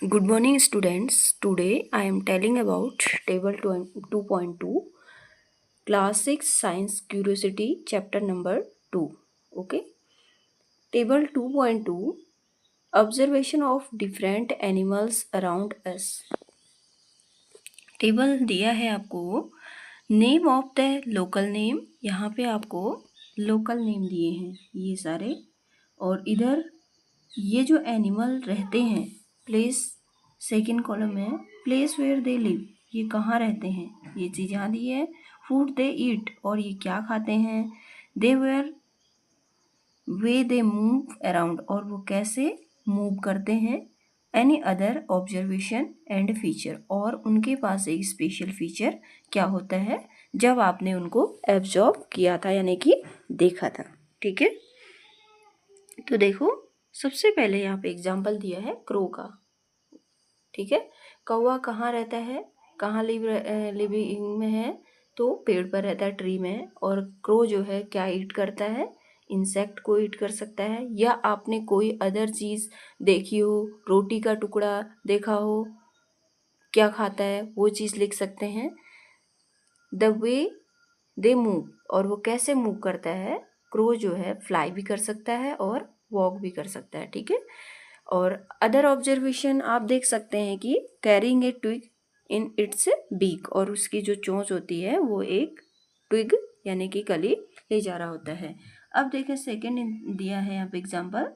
Good morning, students. Today I am telling about table 2.2, class 6 science curiosity, chapter number 2. Okay. Table 2.2, observation of different animals around us. Table दिया है आपको name of the local name, यहाँ पे आपको local name दिए हैं ये सारे, और इधर ये जो एनिमल रहते हैं प्लेस, सेकंड कॉलम में प्लेस वेयर दे लिव, ये कहाँ रहते हैं, ये चीज़ यहाँ दी है। फूड दे ईट, और ये क्या खाते हैं। They where way they move around, और वो कैसे मूव करते हैं। Any other observation and feature, और उनके पास एक स्पेशल फीचर क्या होता है जब आपने उनको एब्जॉर्ब किया था यानी कि देखा था। ठीक है, तो देखो सबसे पहले यहाँ पे एग्जाम्पल दिया है क्रो का। ठीक है, कौवा कहाँ रहता है, कहाँ लिविंग में है, तो पेड़ पर रहता है, ट्री में। और क्रो जो है क्या ईट करता है, इंसेक्ट को ईट कर सकता है। या आपने कोई अदर चीज़ देखी हो, रोटी का टुकड़ा देखा हो, क्या खाता है वो चीज़ लिख सकते हैं। द वे दे मूव, और वो कैसे मूव करता है। क्रो जो है फ्लाई भी कर सकता है और वॉक भी कर सकता है। ठीक है, और अदर ऑब्जर्वेशन आप देख सकते हैं कि carrying a twig in its beak, और उसकी जो चोंच होती है वो एक ट्विग यानी कि कली ले जा रहा होता है। अब देखें सेकंड दिया है यहाँ पे एग्जांपल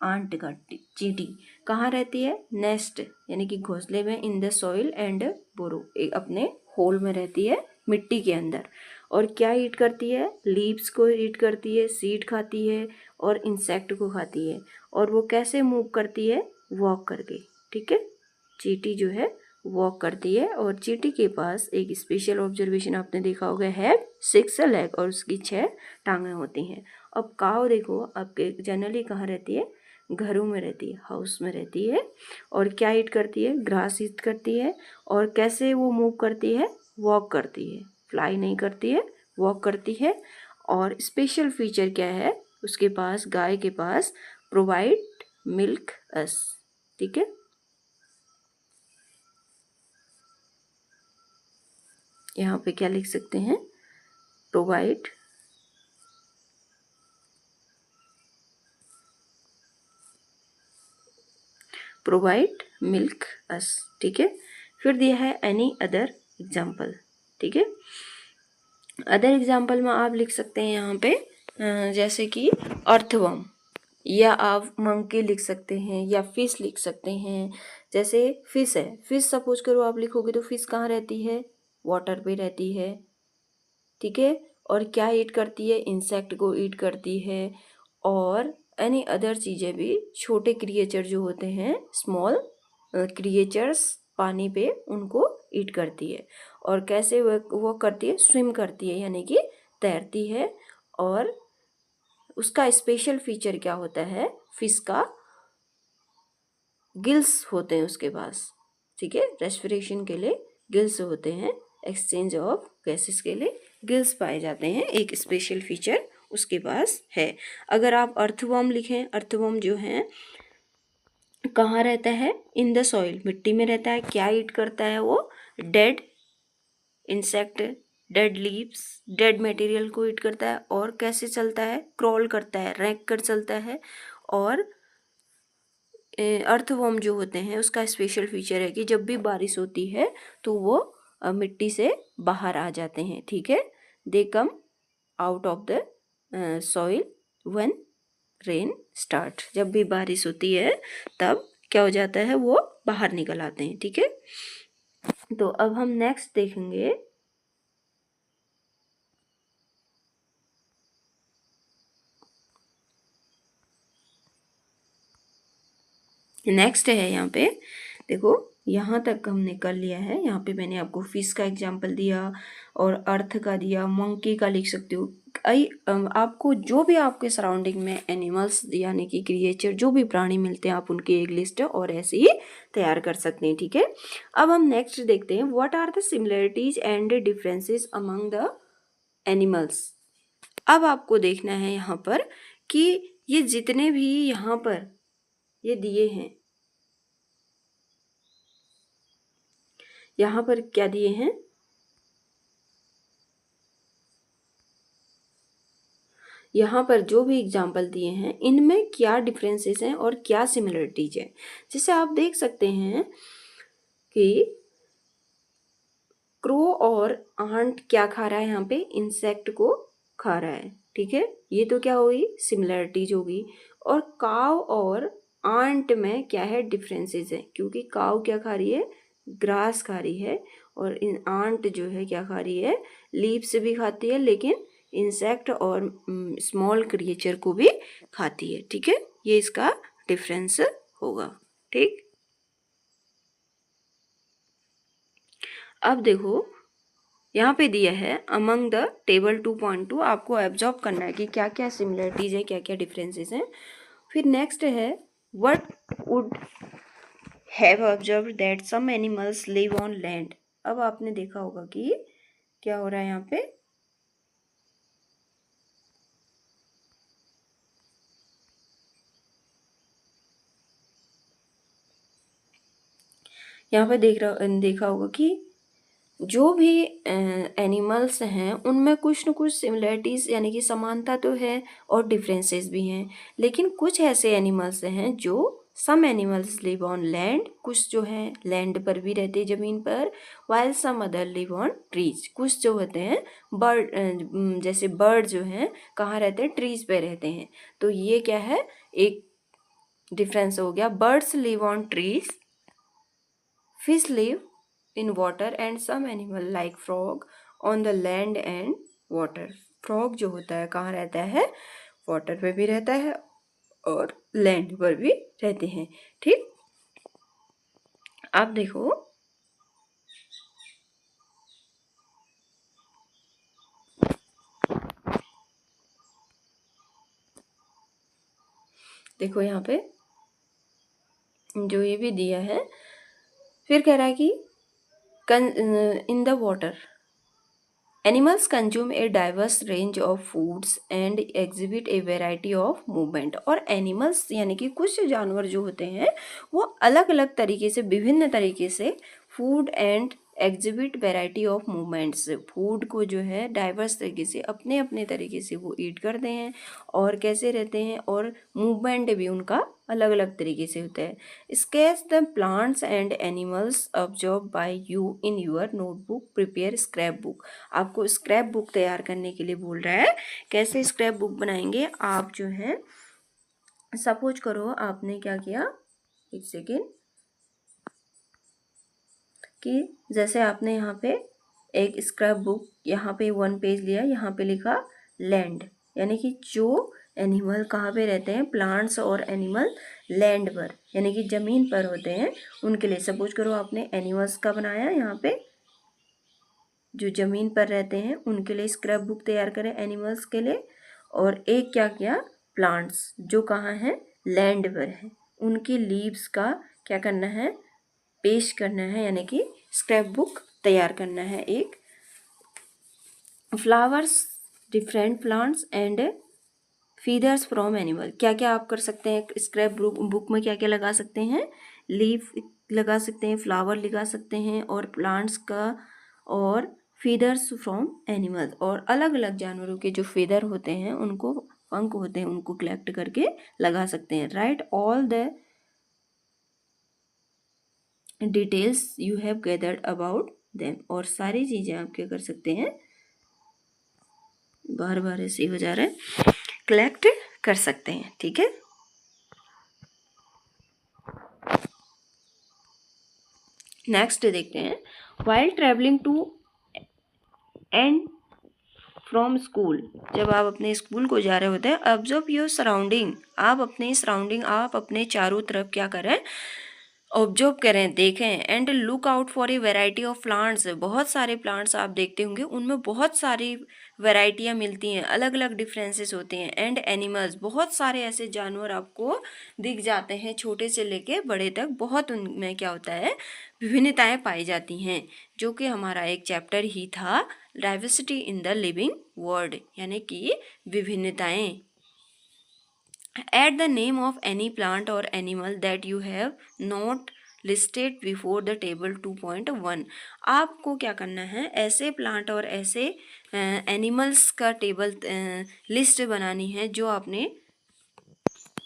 आंट का। चींटी कहाँ रहती है, नेस्ट यानी कि घोंसले में, इन द सॉइल एंड बोरो, एक अपने होल में रहती है मिट्टी के अंदर। और क्या ईट करती है, लीव्स को ईट करती है, सीड खाती है और इंसेक्ट को खाती है। और वो कैसे मूव करती है, वॉक करके। ठीक है, चींटी जो है वॉक करती है, और चींटी के पास एक स्पेशल ऑब्जर्वेशन आपने देखा होगा है 6 लेग, और उसकी 6 टांगें होती हैं। अब काव देखो आपके जनरली कहाँ रहती है, घरों में रहती है, हाउस में रहती है। और क्या ईट करती है, ग्रास ईट करती है। और कैसे वो मूव करती है, वॉक करती है, फ्लाई नहीं करती है, वॉक करती है। और स्पेशल फीचर क्या है उसके पास, गाय के पास, प्रोवाइड मिल्क अस। ठीक है, यहाँ पे क्या लिख सकते हैं, प्रोवाइड प्रोवाइड मिल्क अस। ठीक है, फिर दिया है एनी अदर एग्जाम्पल। ठीक है, अदर एग्जाम्पल में आप लिख सकते हैं यहाँ पे जैसे कि अर्थवर्म, या आप मंकी लिख सकते हैं, या फिश लिख सकते हैं। जैसे फिश है, फिश सपोज करो आप लिखोगे तो फिश कहाँ रहती है, वाटर पे रहती है। ठीक है, और क्या ईट करती है, इंसेक्ट को ईट करती है। और एनी अदर चीज़ें भी, छोटे क्रिएचर जो होते हैं, स्मॉल क्रिएचर्स पानी पे, उनको ईट करती है। और कैसे वो करती है, स्विम करती है यानी कि तैरती है। और उसका स्पेशल फीचर क्या होता है, फिश का गिल्स होते हैं उसके पास। ठीक है, रेस्पिरेशन के लिए गिल्स होते हैं, एक्सचेंज ऑफ गैसेस के लिए गिल्स पाए जाते हैं, एक स्पेशल फीचर उसके पास है। अगर आप अर्थवर्म लिखें, अर्थवर्म जो है कहाँ रहता है, इन द सॉइल, मिट्टी में रहता है। क्या ईट करता है वो, dead insect, dead leaves, dead material को ईट करता है। और कैसे चलता है, क्रॉल करता है, रैंक कर चलता है। और अर्थवर्म जो होते हैं उसका स्पेशल फीचर है कि जब भी बारिश होती है तो वो मिट्टी से बाहर आ जाते हैं। ठीक है, they come out of the soil when rain start, जब भी बारिश होती है तब क्या हो जाता है, वो बाहर निकल आते हैं। ठीक है, तो अब हम नेक्स्ट देखेंगे नेक्स्ट है यहाँ पे। देखो यहाँ तक हमने कर लिया है, यहाँ पे मैंने आपको फिश का एग्जाम्पल दिया और अर्थ का दिया, मंकी का लिख सकते हो। आपको जो भी आपके सराउंडिंग में एनिमल्स यानी कि क्रिएचर जो भी प्राणी मिलते हैं, आप उनकी एक लिस्ट और ऐसे ही तैयार कर सकते हैं। ठीक है, अब हम नेक्स्ट देखते हैं, what are the similarities and differences among the animals. अब आपको देखना है यहाँ पर कि ये जितने भी यहाँ पर ये दिए हैं, यहाँ पर क्या दिए हैं, यहाँ पर जो भी एग्जाम्पल दिए हैं इनमें क्या डिफरेंसेस हैं और क्या सिमिलरिटीज है। जैसे आप देख सकते हैं कि क्रो और आंट क्या खा रहा है, यहाँ पे इंसेक्ट को खा रहा है, ठीक है, ये तो क्या हुई, सिमिलरिटीज होगी। और काव और आंट में क्या है, डिफरेंसेस है, क्योंकि काव क्या खा रही है, ग्रास खा रही है, और इन आंट जो है क्या खा रही है, लीव्स भी खाती है, लेकिन इंसेक्ट और स्मॉल क्रिएचर को भी खाती है, ठीक है, ये इसका डिफरेंस होगा। ठीक, अब देखो यहाँ पे दिया है अमंग द टेबल 2.2, आपको एब्जॉर्ब करना है कि क्या क्या सिमिलरिटीज है, क्या क्या डिफरेंसेस हैं। फिर नेक्स्ट है what would have observe that some animals live on land. अब आपने देखा होगा कि क्या हो रहा है यहाँ पे, यहाँ पे देखा होगा कि जो भी एनिमल्स हैं उनमें कुछ न कुछ सिमिलरिटीज़ यानी कि समानता तो है और डिफरेंसेस भी हैं, लेकिन कुछ ऐसे एनिमल्स हैं जो some animals live on land, कुछ जो हैं लैंड पर भी रहते हैं ज़मीन पर, while some other live on trees, कुछ जो होते हैं बर्ड, जैसे बर्ड जो हैं कहाँ रहते हैं, ट्रीज पे रहते हैं। तो ये क्या है, एक डिफरेंस हो गया, birds live on trees, fish live in water and some animal like frog on the land and water। Frog जो होता है कहाँ रहता है, वाटर पे भी रहता है और लैंड पर भी रहते हैं। ठीक, अब देखो देखो यहाँ पे जो ये भी दिया है, फिर कह रहा है कि in the water animals consume a diverse range of foods and exhibit A variety of movement. और एनिमल्स यानी कि कुछ जानवर जो होते हैं वो अलग अलग तरीके से, विभिन्न तरीके से food and exhibit variety of movements, food को जो है डाइवर्स तरीके से अपने अपने तरीके से वो ईट करते हैं और कैसे रहते हैं, और मूवमेंट भी उनका अलग अलग तरीके से होता है। Sketch the plants and animals observe by you in your notebook, prepare scrap book. आपको स्क्रैप बुक तैयार करने के लिए बोल रहा है। कैसे स्क्रैप बुक बनाएंगे, आप जो है सपोज करो आपने क्या किया, एक सेकेंड, कि जैसे आपने यहाँ पे एक स्क्रैप बुक, यहाँ पे 1 पेज लिया, यहाँ पे लिखा लैंड, यानी कि जो एनिमल कहाँ पे रहते हैं, प्लांट्स और एनिमल लैंड पर यानी कि ज़मीन पर होते हैं, उनके लिए सपोज करो आपने एनिमल्स का बनाया, यहाँ पे जो ज़मीन पर रहते हैं उनके लिए स्क्रैप बुक तैयार करें एनिमल्स के लिए, और एक क्या किया, प्लांट्स जो कहाँ हैं, लैंड पर हैं, उनकी लीव्स का क्या करना है, पेश करना है, यानी कि स्क्रैप बुक तैयार करना है। एक flowers, different plants and feathers from animal, क्या क्या आप कर सकते हैं स्क्रैप बुक में, क्या क्या लगा सकते हैं, लीफ लगा सकते हैं, फ्लावर लगा सकते हैं, और प्लांट्स का, और फीदर्स फ्रॉम एनिमल्स, और अलग अलग जानवरों के जो फीदर होते हैं, उनको पंख होते हैं, उनको कलेक्ट करके लगा सकते हैं। Right all the details you have gathered about them, और सारी चीज़ें आप क्या कर सकते हैं, बार बार ऐसे ही हो जा रहा है, कलेक्ट कर सकते हैं। ठीक है, नेक्स्ट देखते हैं, while travelling to and from school, जब आप अपने स्कूल को जा रहे होते हैं, ऑब्जर्व योर सराउंडिंग, आप अपनी सराउंडिंग, आप अपने चारों तरफ क्या करें, ऑब्जर्व करें, देखें, and look out for a variety of plants, बहुत सारे प्लांट्स आप देखते होंगे, उनमें बहुत सारी वेराइटियाँ मिलती हैं, अलग अलग डिफरेंसेस होते हैं, एंड एनिमल्स, बहुत सारे ऐसे जानवर आपको दिख जाते हैं, छोटे से लेके बड़े तक, बहुत उनमें क्या होता है, विभिन्नताएं पाई जाती हैं, जो कि हमारा एक चैप्टर ही था, diversity in the living world, यानी कि विभिन्नताएं। Add the name of any plant or animal that you have not listed before the table 2.1। आपको क्या करना है, ऐसे प्लांट और ऐसे एनिमल्स का टेबल लिस्ट बनानी है जो आपने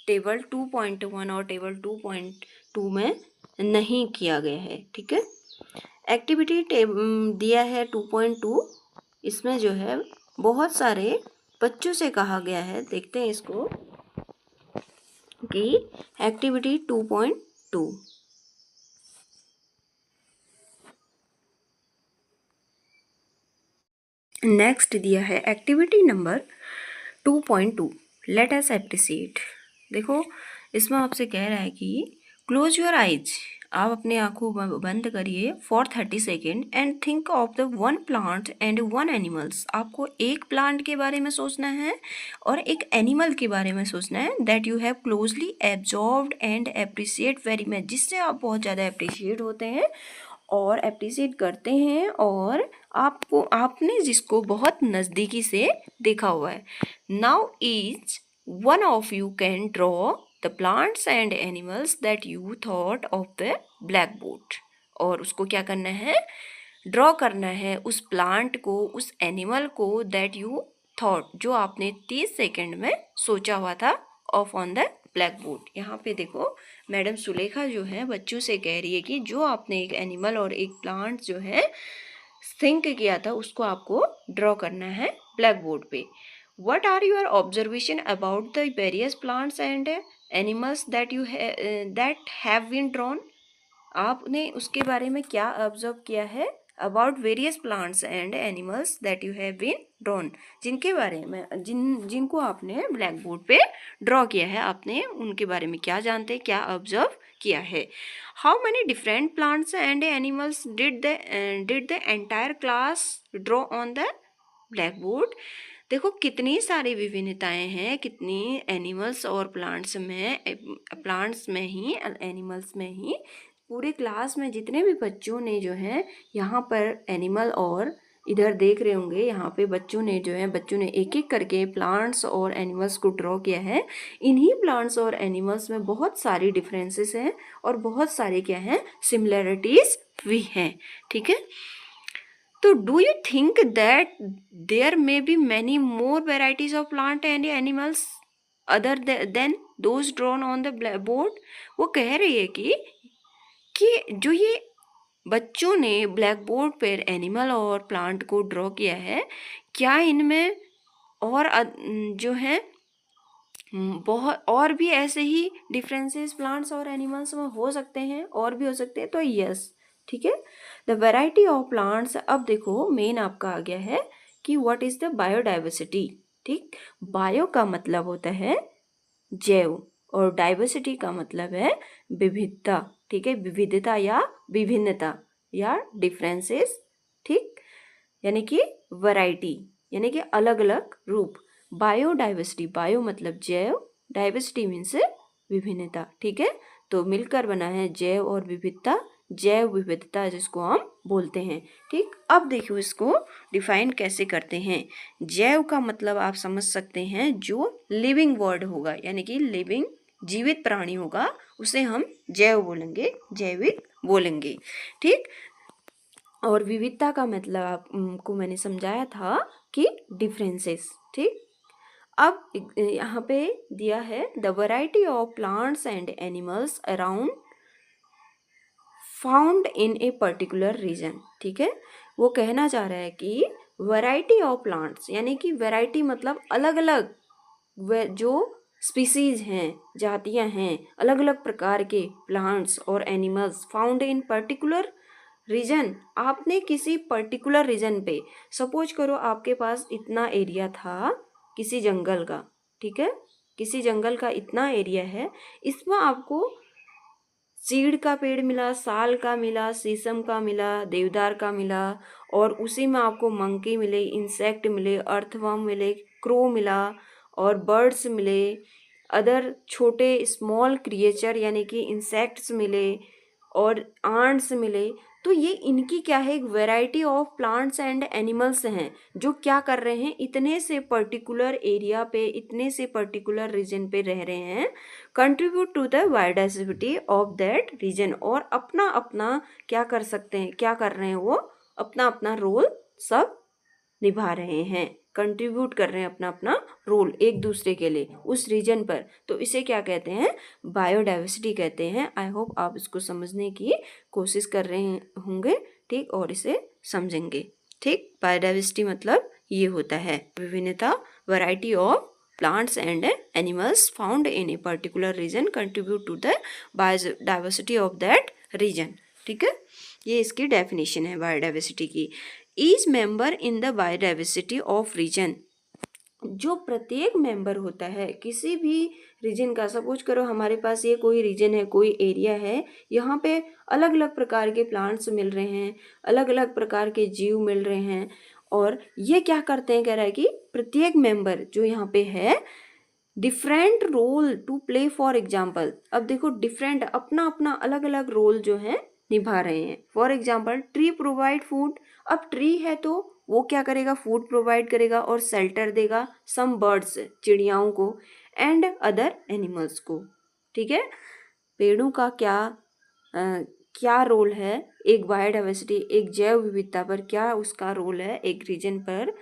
टेबल 2.1 और टेबल 2.2 में नहीं किया गया है। ठीक है, एक्टिविटी दिया है 2.2। इसमें जो है बहुत सारे बच्चों से कहा गया है, देखते हैं इसको कि एक्टिविटी 2.2 नेक्स्ट दिया है activity number 2.2 let us appreciate. देखो इसमें आपसे कह रहा है कि क्लोज योर आइज, आप अपने आंखों बंद करिए for 30 second and think of the one plant and one animals. आपको एक प्लांट के बारे में सोचना है और एक एनिमल के बारे में सोचना है that you have closely absorbed and appreciate very much, जिससे आप बहुत ज़्यादा एप्रिशिएट होते हैं और एप्रिसिएट करते हैं और आपने जिसको बहुत नज़दीकी से देखा हुआ है। Now each one of you can draw the plants and animals that you thought of the black board. और उसको क्या करना है, ड्रॉ करना है उस प्लांट को, उस एनिमल को दैट यू थॉट, जो आपने 30 सेकेंड में सोचा हुआ था, of on the black board. यहाँ पे देखो मैडम सुलेखा जो है बच्चों से कह रही है कि जो आपने एक एनिमल और एक प्लांट जो है थिंक किया था उसको आपको ड्रॉ करना है ब्लैक बोर्ड पे। What are your observation about the various plants and animals that have been drawn? आपने उसके बारे में क्या ऑब्जर्व किया है, about various plants and animals that you have been drawn, जिनके बारे में जिनको आपने ब्लैक बोर्ड पे ड्रॉ किया है, आपने उनके बारे में क्या जानते हैं, क्या ऑब्जर्व किया है। How many different plants and animals did the entire class draw on the black board. देखो कितनी सारी विभिन्नताएं हैं, कितनी एनिमल्स और प्लांट्स में ही एनिमल्स में ही पूरे क्लास में जितने भी बच्चों ने जो है यहाँ पर एनिमल और इधर देख रहे होंगे, यहाँ पे बच्चों ने एक एक करके प्लांट्स और एनिमल्स को ड्रॉ किया है। इन्हीं प्लांट्स और एनिमल्स में बहुत सारी डिफरेंसेस हैं और बहुत सारे क्या हैं, सिमिलरिटीज भी हैं। ठीक है, तो do you think that there may be many more varieties of plant and animals other than those drawn on the board. वो कह रही है कि जो ये बच्चों ने ब्लैक बोर्ड पर एनिमल और प्लांट को ड्रॉ किया है, क्या इनमें और जो है बहुत और भी ऐसे ही डिफरेंसेस प्लांट्स और एनिमल्स में हो सकते हैं, और भी हो सकते हैं, तो यस। ठीक है, द वैरायटी ऑफ प्लांट्स। अब देखो मेन आपका आ गया है कि व्हाट इज द बायोडाइवर्सिटी। ठीक, बायो का मतलब होता है जैव और डाइवर्सिटी का मतलब है विविधता। ठीक है, विविधता या विभिन्नता या डिफरेंसेस। ठीक, यानी कि वैरायटी यानी कि अलग अलग रूप। बायोडाइवर्सिटी, बायो मतलब जैव, डाइवर्सिटी मीन्स विभिन्नता। ठीक है, तो मिलकर बना है जैव और विविधता, जैव विविधता जिसको हम बोलते हैं। ठीक, अब देखो इसको डिफाइन कैसे करते हैं। जैव का मतलब आप समझ सकते हैं जो लिविंग वर्ड होगा, यानी कि लिविंग जीवित प्राणी होगा, उसे हम जैव बोलेंगे, जैविक बोलेंगे। ठीक, और विविधता का मतलब आपको मैंने समझाया था कि डिफरेंसेस। ठीक, अब यहाँ पे दिया है the variety of plants and animals around found in a particular region. ठीक है, वो कहना चाह रहा है कि वैरायटी ऑफ प्लांट्स यानी कि वैरायटी मतलब अलग अलग जो स्पीसीज हैं, जातियां हैं, अलग अलग प्रकार के प्लांट्स और animals found in particular region. आपने किसी पर्टिकुलर रीजन पे, सपोज करो आपके पास इतना एरिया था किसी जंगल का। ठीक है, किसी जंगल का इतना एरिया है, इसमें आपको चीड़ का पेड़ मिला, साल का मिला, शीशम का मिला, देवदार का मिला, और उसी में आपको मंकी मिले, इंसेक्ट मिले, अर्थवर्म मिले, क्रो मिला और बर्ड्स मिले, अदर छोटे स्मॉल क्रिएचर यानी कि इंसेक्ट्स मिले, और आंट्स मिले, तो ये इनकी क्या है, एक variety of plants and animals हैं जो क्या कर रहे हैं, इतने से पर्टिकुलर एरिया पे, इतने से पर्टिकुलर रीजन पे रह रहे हैं, contribute to the biodiversity of that region, और अपना अपना क्या कर सकते हैं, क्या कर रहे हैं, वो अपना अपना रोल सब निभा रहे हैं, कंट्रीब्यूट कर रहे हैं अपना अपना रोल एक दूसरे के लिए उस रीजन पर। तो इसे क्या कहते हैं, बायोडाइवर्सिटी कहते हैं। आई होप आप इसको समझने की कोशिश कर रहे होंगे, ठीक, और इसे समझेंगे, ठीक। बायोडाइवर्सिटी मतलब ये होता है विभिन्नता, variety of plants and animals found in a particular region contribute to the biodiversity of that region, ठीक है। ये इसकी डेफिनेशन है बायोडाइवर्सिटी की। Each member in the biodiversity of region, जो प्रत्येक मेंबर होता है किसी भी रीजन का, सपोज करो हमारे पास ये कोई रीजन है, कोई एरिया है, यहाँ पे अलग अलग प्रकार के प्लांट्स मिल रहे हैं, अलग अलग प्रकार के जीव मिल रहे हैं, और ये क्या करते हैं, कह रहा है कि प्रत्येक मेंबर जो यहाँ पे है different role to play. For example, अब देखो डिफरेंट अपना अपना अलग अलग रोल जो है निभा रहे हैं। For example, tree provide food, अब ट्री है तो वो क्या करेगा, फूड प्रोवाइड करेगा और शेल्टर देगा सम बर्ड्स, चिड़ियाओं को, एंड अदर एनिमल्स को, ठीक है। पेड़ों का क्या रोल है एक बायोडाइवर्सिटी, एक जैव विविधता पर, क्या उसका रोल है एक रीजन पर,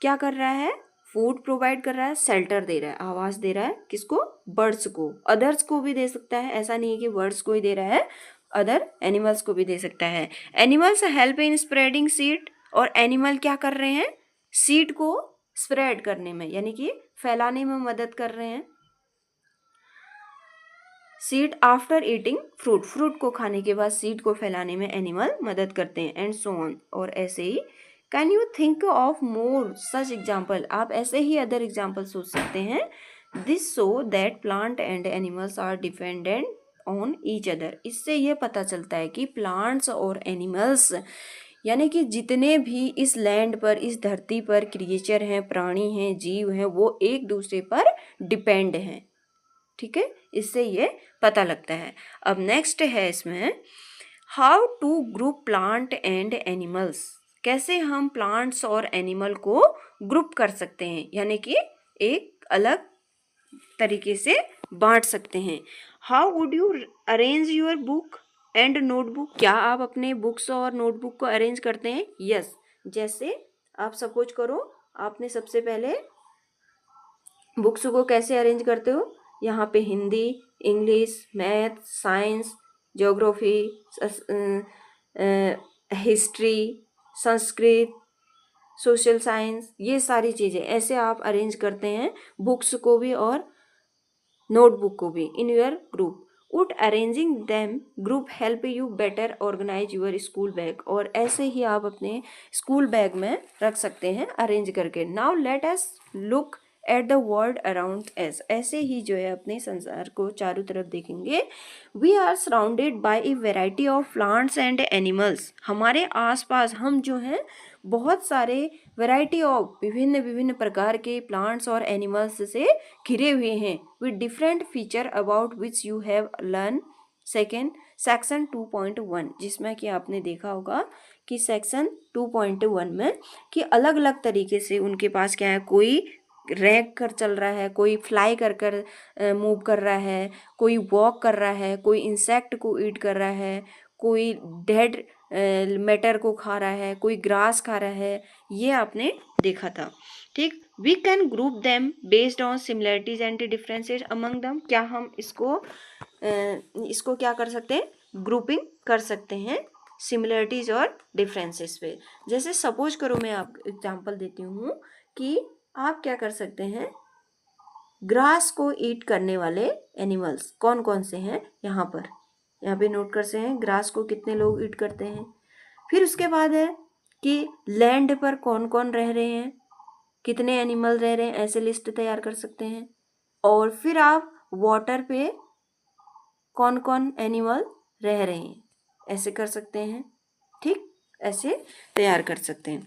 क्या कर रहा है, फूड प्रोवाइड कर रहा है, शेल्टर दे रहा है, आवास दे रहा है, किसको, बर्ड्स को, अदर्स को भी दे सकता है, ऐसा नहीं है कि बर्ड्स को ही दे रहा है, अदर एनिमल्स को भी दे सकता है। Animals help in spreading seed, और एनिमल क्या कर रहे हैं, सीड को स्प्रेड करने में, यानी कि फैलाने में मदद कर रहे हैं। Seed after eating fruit, fruit को खाने के बाद सीड को फैलाने में एनिमल मदद करते हैं, एंड सो ऑन, और ऐसे ही। Can you think of more such example, आप ऐसे ही अदर एग्जाम्पल सोच सकते हैं। This so that plant and animals are dependent on each other, इससे ये पता चलता है कि प्लांट्स और एनिमल्स, यानी कि जितने भी इस लैंड पर, इस धरती पर क्रिएचर हैं, प्राणी हैं, जीव हैं, वो एक दूसरे पर डिपेंड हैं, ठीक है, इससे ये पता लगता है। अब नेक्स्ट है इसमें, how to group plant and animals, कैसे हम प्लांट्स और एनिमल को ग्रुप कर सकते हैं, यानी कि एक अलग तरीके से बांट सकते हैं। How would you arrange your book and notebook, क्या आप अपने बुक्स और नोटबुक को अरेंज करते हैं? यस, जैसे आप सपोज करो, आपने सबसे पहले बुक्स को कैसे अरेंज करते हो, यहाँ पे Hindi, English, math, science, geography, history, Sanskrit, social science, ये सारी चीज़ें ऐसे आप अरेंज करते हैं बुक्स को भी और नोटबुक को भी in your group. Would arranging them group help you better organise your school bag, और ऐसे ही आप अपने स्कूल बैग में रख सकते हैं अरेंज करके। Now let us look at the world around S, ऐसे ही जो है अपने संसार को चारों तरफ देखेंगे। We are surrounded by a variety of plants and animals, हमारे आसपास हम जो हैं बहुत सारे वैरायटी ऑफ विभिन्न विभिन्न प्रकार के प्लांट्स और एनिमल्स से घिरे हुए हैं, with different feature about which you have learn section 2.1, जिसमें कि आपने देखा होगा कि सेक्शन 2.1 में कि अलग अलग तरीके से उनके पास क्या है, कोई रैग कर चल रहा है, कोई फ्लाई कर कर मूव कर रहा है, कोई वॉक कर रहा है, कोई इंसेक्ट को ईट कर रहा है, कोई डेड मैटर को खा रहा है, कोई ग्रास खा रहा है, ये आपने देखा था, ठीक। We can group them based on similarities and differences among them, क्या हम इसको क्या कर सकते हैं, ग्रुपिंग कर सकते हैं सिमिलरिटीज और डिफरेंसेस पे। जैसे सपोज करो मैं आप एग्जांपल देती हूँ कि आप क्या कर सकते हैं, ग्रास को ईट करने वाले एनिमल्स कौन कौन से हैं, यहाँ पे नोट कर सकते हैं ग्रास को कितने लोग ईट करते हैं। फिर उसके बाद है कि लैंड पर कौन कौन रह रहे हैं, कितने एनिमल रह रहे हैं, ऐसे लिस्ट तैयार कर सकते हैं। और फिर आप वाटर पे कौन कौन एनिमल रह रहे हैं, ऐसे कर सकते हैं, ठीक, ऐसे तैयार कर सकते हैं।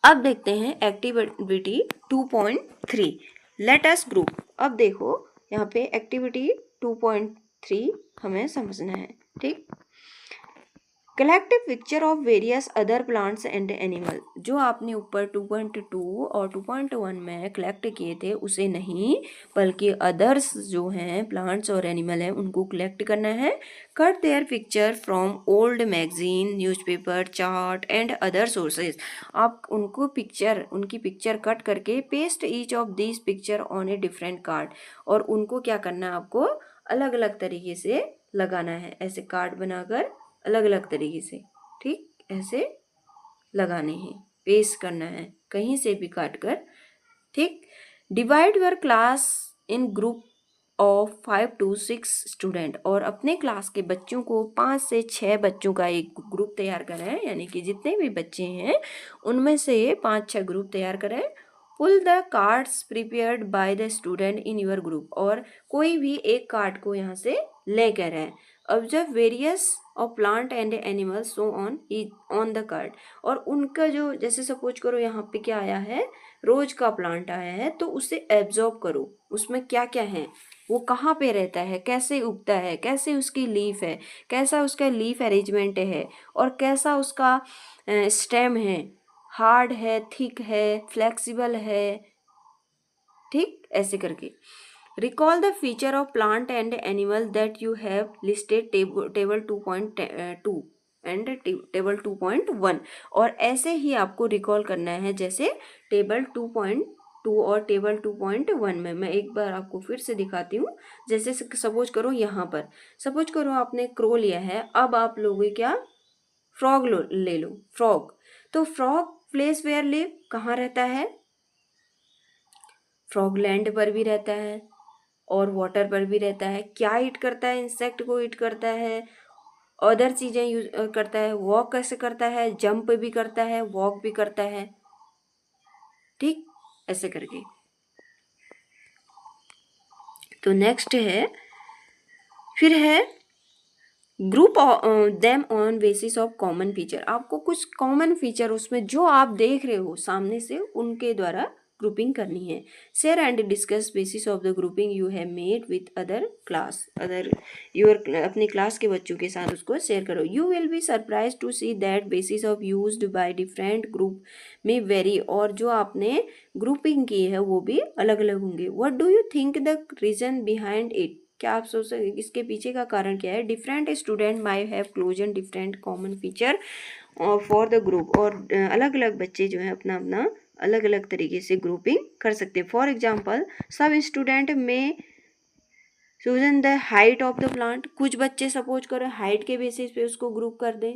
अब देखते हैं एक्टिविटी 2.3, लेट अस ग्रुप। अब देखो यहाँ पे एक्टिविटी 2.3 हमें समझना है। ठीक। Collective picture of various other plants and animal, जो आपने ऊपर 2.2 और 2.1 में कलेक्ट किए थे उसे नहीं, बल्कि अदर्स जो हैं प्लांट्स और एनिमल हैं उनको कलेक्ट करना है। Cut their picture from old magazine, newspaper, chart and other sources. आप उनकी पिक्चर कट करके paste each of this picture on a different card, और उनको क्या करना है आपको अलग अलग तरीके से लगाना है, ऐसे कार्ड बनाकर अलग अलग तरीके से, ठीक, ऐसे लगाने हैं, पेस्ट करना है कहीं से भी काट कर, ठीक। Divide your class in group of 5 to 6 student, और अपने क्लास के बच्चों को 5 से 6 बच्चों का एक ग्रुप तैयार करें, यानी कि जितने भी बच्चे हैं उनमें से 5-6 ग्रुप तैयार करें। Pull the cards prepared by the student in your group, और कोई भी एक कार्ड को यहाँ से लेकर है। Observe various of plant and animals so on the card, और उनका जो, जैसे सपोज करो यहाँ पे क्या आया है, रोज का प्लांट आया है, तो उसे एब्जॉर्ब करो, उसमें क्या क्या है, वो कहाँ पे रहता है, कैसे उगता है, कैसे उसकी लीफ है, कैसा उसका लीफ अरेंजमेंट है, और कैसा उसका स्टेम है, हार्ड है, थिक है, फ्लेक्सिबल है, ठीक, ऐसे करके। Recall the feature of plant and animal that you have listed table 2.2 and table 2.1, और ऐसे ही आपको रिकॉल करना है जैसे टेबल 2.2 और टेबल 2.1 में। मैं एक बार आपको फिर से दिखाती हूँ। जैसे सपोज करो यहाँ पर, सपोज करो आपने क्रो लिया है, अब आप लोगे क्या, फ्रॉग ले लो, फ्रॉग। तो फ्रॉग प्लेस वेयर लिव, कहाँ रहता है, फ्रॉग लैंड पर भी रहता है और वाटर पर भी रहता है। क्या ईट करता है, इंसेक्ट को ईट करता है, अदर चीज़ें यूज करता है, वॉक कैसे करता है, जंप भी करता है, वॉक भी करता है, ठीक, ऐसे करके। तो नेक्स्ट है, फिर है group them on basis of common feature. आपको कुछ कॉमन फीचर उसमें जो आप देख रहे हो सामने से, उनके द्वारा ग्रुपिंग करनी है। Share and discuss basis of the grouping you have made with other class, अपनी क्लास के बच्चों के साथ उसको शेयर करो। You will be surprise to see that basis of used by different group में वेरी, और जो आपने ग्रुपिंग की है वो भी अलग अलग होंगे। What do you think the reason behind it, क्या आप सोच सकते इसके पीछे का कारण क्या है। Different student may have chosen different common feature for the group, और अलग अलग बच्चे जो है अपना अपना अलग अलग तरीके से ग्रुपिंग कर सकते हैं। फॉर एग्जाम्पल, सब स्टूडेंट में chosen the height of the plant, कुछ बच्चे सपोज करो हाइट के बेसिस पे उसको ग्रुप कर दें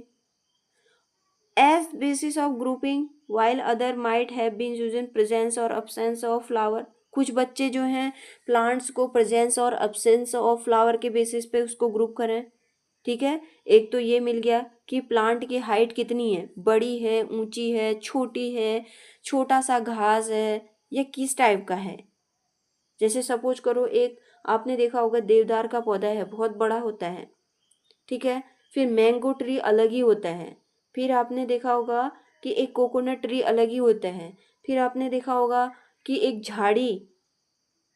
as basis of grouping, while other might have been chosen presence और अब्सेंस ऑफ फ्लावर। कुछ बच्चे जो हैं प्लांट्स को प्रेजेंस और अब्सेंस ऑफ फ्लावर के बेसिस पे उसको ग्रुप करें, ठीक है। एक तो ये मिल गया कि प्लांट की हाइट कितनी है, बड़ी है, ऊंची है, छोटी है, छोटा सा घास है, या किस टाइप का है। जैसे सपोज करो, एक आपने देखा होगा देवदार का पौधा है, बहुत बड़ा होता है, ठीक है। फिर मैंगो ट्री अलग ही होता है। फिर आपने देखा होगा कि एक कोकोनट ट्री अलग ही होता है। फिर आपने देखा होगा कि एक झाड़ी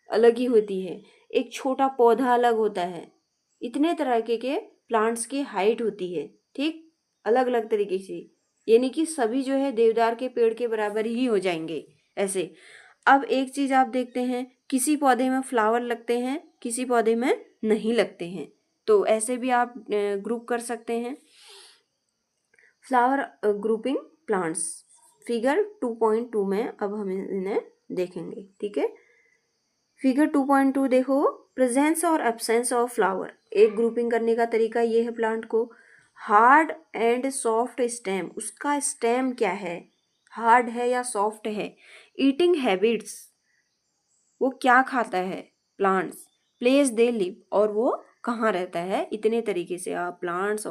अलग ही होती है, एक छोटा पौधा अलग होता है। इतने तरह के प्लांट्स की हाइट होती है, ठीक, अलग अलग तरीके से, यानी कि सभी जो है देवदार के पेड़ के बराबर ही हो जाएंगे ऐसे। अब एक चीज आप देखते हैं, किसी पौधे में फ्लावर लगते हैं, किसी पौधे में नहीं लगते हैं, तो ऐसे भी आप ग्रुप कर सकते हैं। फ्लावर ग्रुपिंग प्लांट्स फिगर 2.2 में अब हम इन्हें देखेंगे, ठीक है। फिगर 2.2 देखो, प्रेजेंस और एब्सेंस ऑफ फ्लावर। एक ग्रुपिंग करने का तरीका ये है प्लांट को। हार्ड एंड सॉफ्ट स्टेम, उसका स्टेम क्या है, हार्ड है या सॉफ्ट है। ईटिंग हैबिट्स, वो क्या खाता है प्लांट्स। प्लेस दे लिव, और वो कहाँ रहता है। इतने तरीके से आप प्लांट्स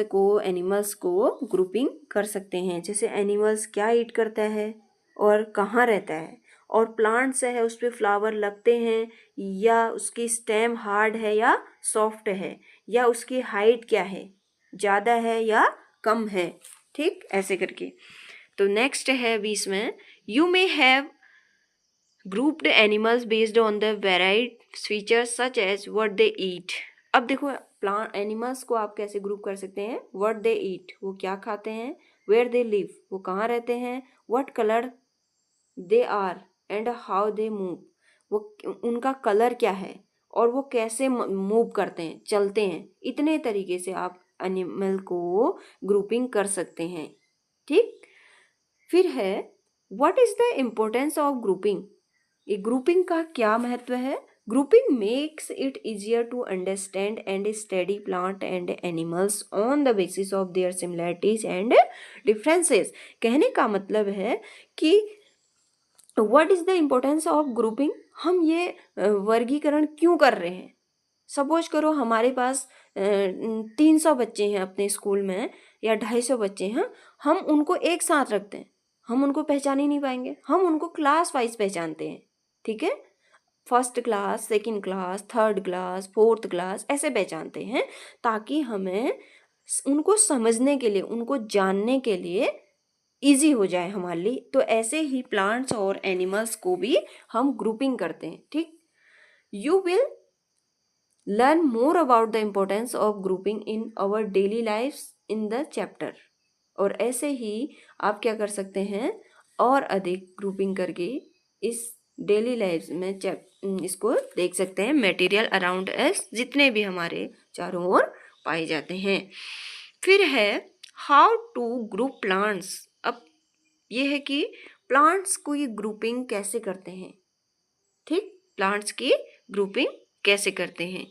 को एनिमल्स को ग्रुपिंग कर सकते हैं। जैसे एनिमल्स क्या ईट करता है और कहाँ रहता है, और प्लांट्स है उस पर फ्लावर लगते हैं, या उसकी स्टेम हार्ड है या सॉफ्ट है, या उसकी हाइट क्या है, ज़्यादा है या कम है, ठीक, ऐसे करके। तो नेक्स्ट है 20 में, you may have grouped animals based on the varied features such as what they eat. अब देखो प्लांट एनिमल्स को आप कैसे ग्रुप कर सकते हैं, व्हाट दे ईट, वो क्या खाते हैं, वेयर दे लिव, वो कहाँ रहते हैं, what colour they are and how they move, वो उनका कलर क्या है और वो कैसे मूव करते हैं, चलते हैं। इतने तरीके से आप एनिमल को ग्रुपिंग कर सकते हैं। ठीक, फिर है what is the importance of grouping, ये ग्रुपिंग का क्या महत्व है। Grouping makes it easier to understand and study plant and animals on the basis of their similarities and differences. कहने का मतलब है कि what is the importance of grouping, हम ये वर्गीकरण क्यों कर रहे हैं। सपोज करो हमारे पास 300 बच्चे हैं अपने स्कूल में या 250 बच्चे हैं, हम उनको एक साथ रखते हैं, हम उनको पहचान ही नहीं पाएंगे, हम उनको क्लास वाइज पहचानते हैं। ठीक है, first class, second class, third class, fourth class ऐसे पहचानते हैं, ताकि हमें उनको समझने के लिए, उनको जानने के लिए इजी हो जाए हमारे लिए। तो ऐसे ही प्लांट्स और एनिमल्स को भी हम ग्रुपिंग करते हैं। ठीक, you will learn more about the importance of grouping in our daily life in the chapter. और ऐसे ही आप क्या कर सकते हैं, और अधिक ग्रुपिंग करके इस डेली लाइफ में इसको देख सकते हैं। मटेरियल अराउंड अस, जितने भी हमारे चारों ओर पाए जाते हैं। फिर है हाउ टू ग्रुप प्लांट्स। अब ये है कि प्लांट्स को ये ग्रुपिंग कैसे करते हैं। ठीक, प्लांट्स की ग्रुपिंग कैसे करते हैं,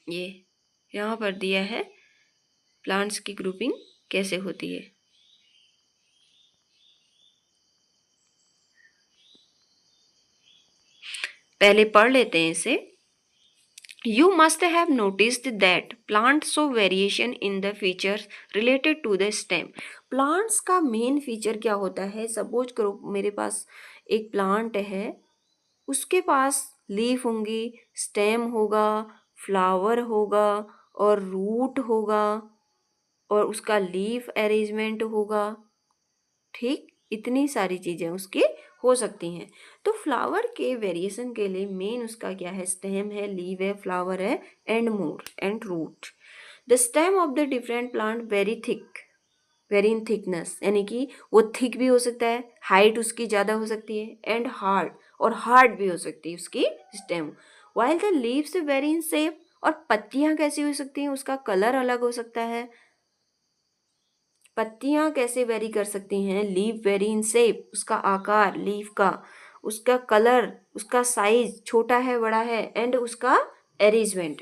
ये यहाँ पर दिया है, प्लांट्स की ग्रुपिंग कैसे होती है। पहले पढ़ लेते हैं इसे। You must have noticed that plants show variation in the features related to the stem. Plants का मेन फीचर क्या होता है। सपोज करो मेरे पास एक प्लांट है, उसके पास लीफ होंगी, स्टेम होगा, फ्लावर होगा और रूट होगा और उसका लीफ अरेंजमेंट होगा। ठीक, इतनी सारी चीज़ें उसकी हो सकती हैं। तो फ्लावर के वेरिएशन के लिए मेन उसका क्या है, स्टेम है, लीव है, फ्लावर है and more and root. The stem of the different plant vary thick, vary in thickness, यानी कि वो थिक भी हो सकता है, हाइट उसकी ज़्यादा हो सकती है, एंड हार्ड, और हार्ड भी हो सकती है उसकी stem. While the leaves very in shape, और पत्तियाँ कैसी हो सकती हैं, उसका कलर अलग हो सकता है। पत्तियां कैसे वेरी कर सकती हैं, लीफ वेरी इन शेप, उसका आकार लीफ का, उसका कलर, उसका साइज छोटा है बड़ा है, एंड उसका arrangement.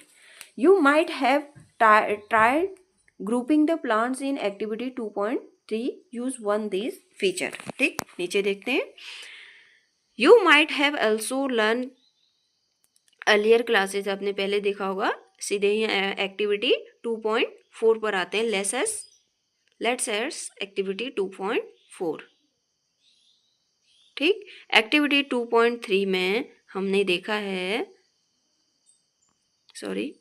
You might have tried grouping the plants in activity 2.3, use one this feature. ठीक, नीचे देखते हैं। You might have also learn earlier classes, आपने पहले देखा होगा। सीधे ही एक्टिविटी 2.4 पर आते हैं। Let's activity 2.4। ठीक, एक्टिविटी 2.3 में हमने देखा है, सॉरी,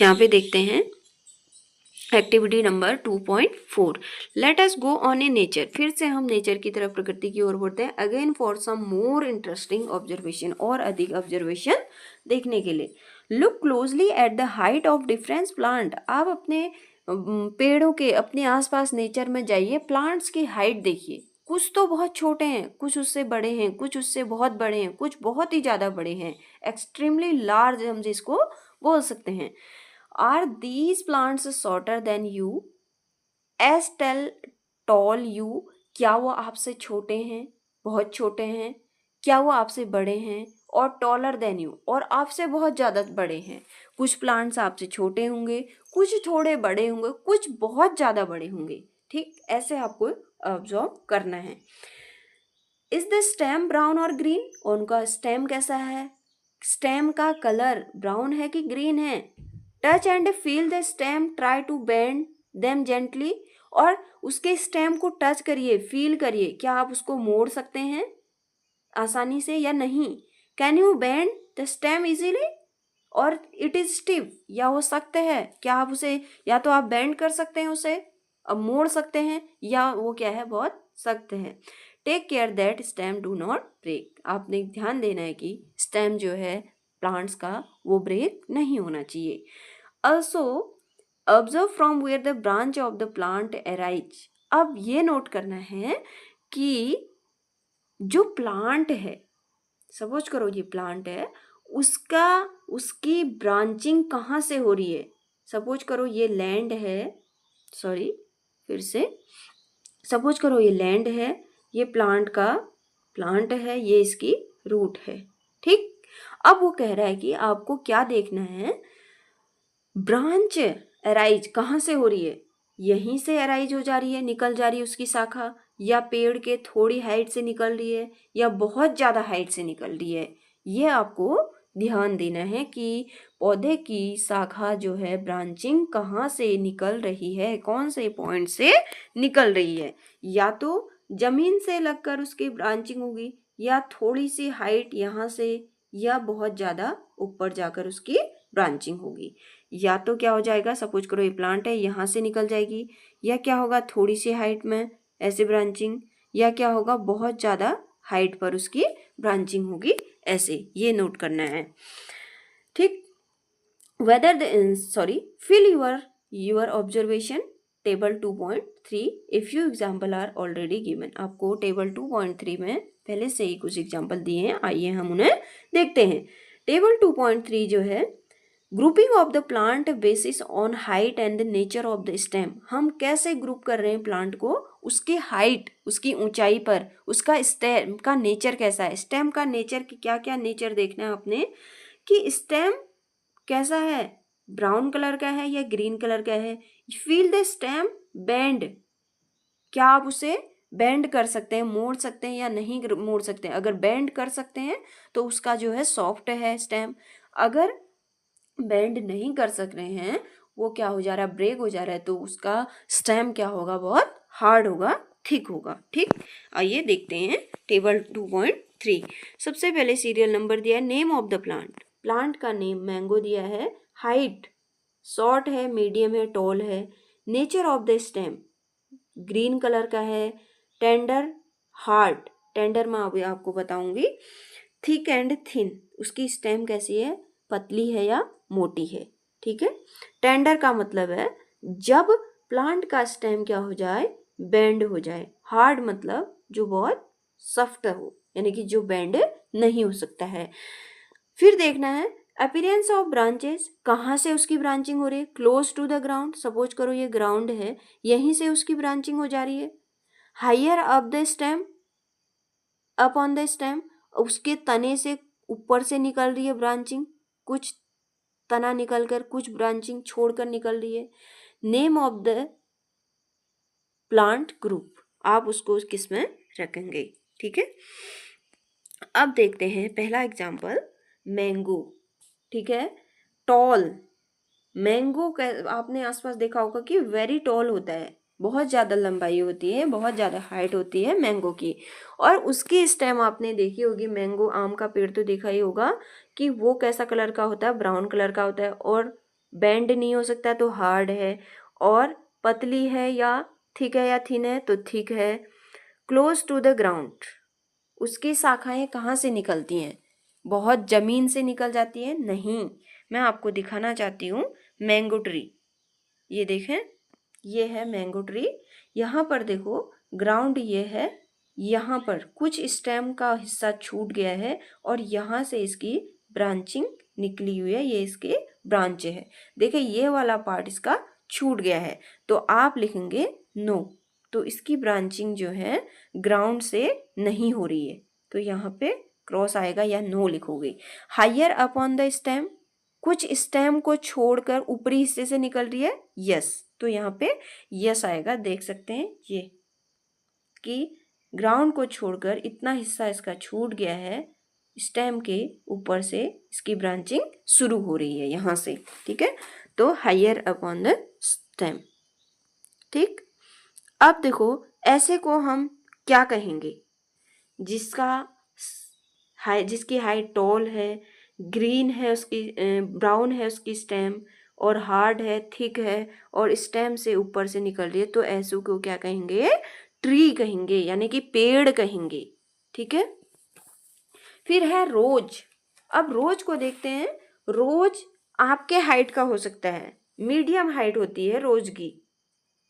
यहाँ पे देखते हैं activity number 2.4। Let us go on A nature. फिर से हम नेचर की तरफ, प्रकृति की ओर बढ़ते हैं। Again for some more interesting observation, और अधिक ऑब्जर्वेशन देखने के लिए। Look closely at the height of different plant. आप अपने पेड़ों के, अपने आसपास नेचर में जाइए, प्लांट्स की हाइट देखिए। कुछ तो बहुत छोटे हैं, कुछ उससे बड़े हैं, कुछ उससे बहुत बड़े हैं, कुछ बहुत ही ज़्यादा बड़े हैं। एक्सट्रीमली लार्ज हम जिसको बोल सकते हैं। Are these plants shorter than you? As tall you? क्या वो आपसे छोटे हैं, बहुत छोटे हैं? क्या वो आपसे बड़े हैं? और टॉलर देन यू, और आपसे बहुत ज़्यादा बड़े हैं। कुछ प्लांट्स आपसे छोटे होंगे, कुछ थोड़े बड़े होंगे, कुछ बहुत ज़्यादा बड़े होंगे। ठीक, ऐसे आपको ऑब्जर्व करना है। इज द स्टेम ब्राउन और ग्रीन? उनका स्टेम कैसा है, स्टेम का कलर ब्राउन है कि ग्रीन है? Touch and feel the stem, try to bend them gently. और उसके स्टेम को टच करिए, फील करिए, क्या आप उसको मोड़ सकते हैं आसानी से या नहीं? Can you bend the stem easily और इट इज स्टिफ, या वो सख्त है, क्या आप उसे, या तो आप बेंड कर सकते हैं उसे अब मोड़ सकते हैं या वो क्या है, बहुत सख्त है। Take care that stem do not break, आपने ध्यान देना है कि स्टेम जो है प्लांट्स का वो ब्रेक नहीं होना चाहिए। Also observe from where the branch of the plant arise, अब ये नोट करना है कि जो प्लांट है, सपोज करो ये प्लांट है, उसका उसकी ब्रांचिंग कहाँ से हो रही है। सपोज करो ये लैंड है, सॉरी फिर से, सपोज करो ये लैंड है, ये प्लांट है, ये इसकी रूट है, ठीक। अब वो कह रहा है कि आपको क्या देखना है, ब्रांच अराइज कहाँ से हो रही है, यहीं से अराइज हो जा रही है, निकल जा रही है उसकी शाखा, या पेड़ के थोड़ी हाइट से निकल रही है, या बहुत ज़्यादा हाइट से निकल रही है। ये आपको ध्यान देना है कि पौधे की शाखा जो है ब्रांचिंग कहाँ से निकल रही है, कौन से पॉइंट से निकल रही है। या तो जमीन से लगकर उसकी ब्रांचिंग होगी, या थोड़ी सी हाइट यहाँ से, या बहुत ज़्यादा ऊपर जाकर उसकी ब्रांचिंग होगी। या तो क्या हो जाएगा, सपोज करो ये प्लांट है, यहाँ से निकल जाएगी, या क्या होगा थोड़ी सी हाइट में ऐसे ब्रांचिंग, या क्या होगा बहुत ज़्यादा हाइट पर उसकी ब्रांचिंग होगी ऐसे, ये नोट करना है, ठीक। Whether the sorry fill your observation table 2.3 if you example are already given, आपको टेबल 2.3 में पहले से ही कुछ एग्जाम्पल दिए हैं, आइए हम उन्हें देखते हैं। टेबल 2.3 जो है, grouping of the plant basis on height and the nature of the stem, हम कैसे ग्रुप कर रहे हैं प्लांट को, उसकी हाइट, उसकी ऊंचाई पर, उसका स्टेम का नेचर कैसा है, स्टेम का नेचर की क्या क्या नेचर देखना है आपने, कि स्टेम कैसा है, ब्राउन कलर का है या ग्रीन कलर का है। फील द स्टेम बेंड, क्या आप उसे बेंड कर सकते हैं, मोड़ सकते हैं या नहीं मोड़ सकते हैं। अगर बेंड कर सकते हैं तो उसका जो है सॉफ्ट है स्टेम, अगर बेंड नहीं कर सक रहे हैं, वो क्या हो जा रहा है, ब्रेक हो जा रहा है, तो उसका स्टेम क्या होगा, बहुत हार्ड होगा, थिक होगा, ठीक। आइए देखते हैं टेबल 2.3। सबसे पहले सीरियल नंबर दिया है, name of the plant, plant का नेम मैंगो दिया है, हाइट शॉर्ट है, मीडियम है, टॉल है, nature of the stem green colour का है, टेंडर हार्ड, टेंडर मैं अभी आपको बताऊंगी, थिक एंड थिन, उसकी स्टेम कैसी है, पतली है या मोटी है, ठीक है। टेंडर का मतलब है जब प्लांट का स्टेम क्या हो जाए, बेंड हो जाए। हार्ड मतलब जो बहुत सॉफ्ट हो, यानी कि जो बेंड नहीं हो सकता है। फिर देखना है अपीयरेंस ऑफ ब्रांचेस, कहाँ से उसकी ब्रांचिंग हो रही है, close to the ground, suppose करो ये ग्राउंड है, यहीं से उसकी ब्रांचिंग हो जा रही है। Higher up the stem, up on the stem, उसके तने से ऊपर से निकल रही है ब्रांचिंग, कुछ तना निकलकर कुछ ब्रांचिंग छोड़कर निकल रही है। Name of the plant group, आप उसको किस में रखेंगे, ठीक है। अब देखते हैं पहला एग्जांपल, मैंगो, ठीक है। टॉल मैंगो आपने आसपास देखा होगा कि वेरी टॉल होता है, बहुत ज़्यादा लंबाई होती है, बहुत ज़्यादा हाइट होती है मैंगो की। और उसकी स्टेम आपने देखी होगी, मैंगो आम का पेड़ तो देखा ही होगा कि वो कैसा कलर का होता है, ब्राउन कलर का होता है, और बेंड नहीं हो सकता तो हार्ड है, और पतली है या थिक है, या थिन है तो थिक है। क्लोज टू द ग्राउंड, उसकी शाखाएं कहाँ से निकलती हैं, बहुत जमीन से निकल जाती है, नहीं। मैं आपको दिखाना चाहती हूँ मैंगो ट्री, ये देखें, ये है मैंगो ट्री। यहाँ पर देखो ग्राउंड ये है, यहाँ पर कुछ स्टेम का हिस्सा छूट गया है, और यहाँ से इसकी ब्रांचिंग निकली हुई है, ये इसके ब्रांच है। देखिए ये वाला पार्ट इसका छूट गया है, तो आप लिखेंगे नो, तो इसकी ब्रांचिंग जो है ग्राउंड से नहीं हो रही है, तो यहाँ पे क्रॉस आएगा या नो लिखोगे। Higher up on the stem, कुछ स्टेम को छोड़कर ऊपरी हिस्से से निकल रही है, यस, तो यहाँ पे यस आएगा। देख सकते हैं ये कि ग्राउंड को छोड़कर इतना हिस्सा इसका छूट गया है, स्टेम के ऊपर से इसकी ब्रांचिंग शुरू हो रही है यहाँ से, ठीक है। तो हायर अपॉन द स्टेम, ठीक। अब देखो ऐसे को हम क्या कहेंगे, जिसकी हाइट टॉल है, ग्रीन है उसकी, ब्राउन है उसकी स्टेम, और हार्ड है, थिक है और स्टेम से ऊपर से निकल रही है, तो ऐसे को क्या कहेंगे? ट्री कहेंगे, यानी कि पेड़ कहेंगे। ठीक है। फिर है रोज। अब रोज को देखते हैं। रोज आपके हाइट का हो सकता है, मीडियम हाइट होती है रोज की,